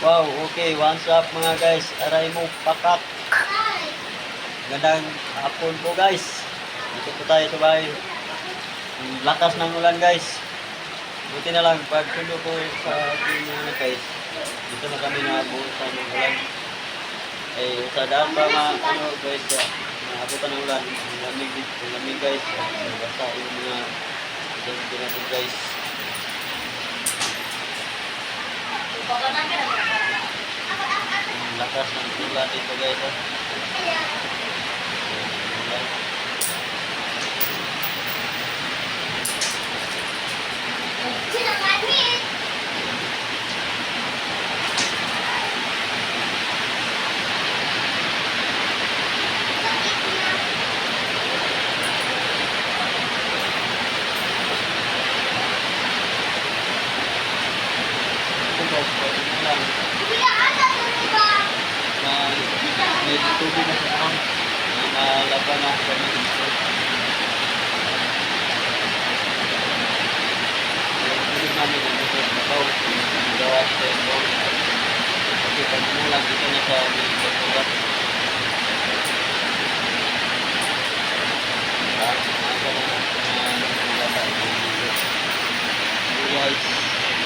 Wow, okay. What's up mga guys? Aray mo, pakak. Gandang hapon po guys. Dito po tayo sa bahay. Ang lakas ng ulan guys. Buti na lang pag tulo ko sa ating mga guys. Dito na kami naabutan ng ulan. Eh, sa daan pa ano guys, naabutan ng ulan. Ang lamig guys. Basta yung mga dito natin guys. Ang lakas ng ulan dito guys. May tubig na sa town. Nalaban na kami dito. Yung tubig namin nandito sa Macau. Gawa sa Macau. Kasi pag umulan dito na sa Macau.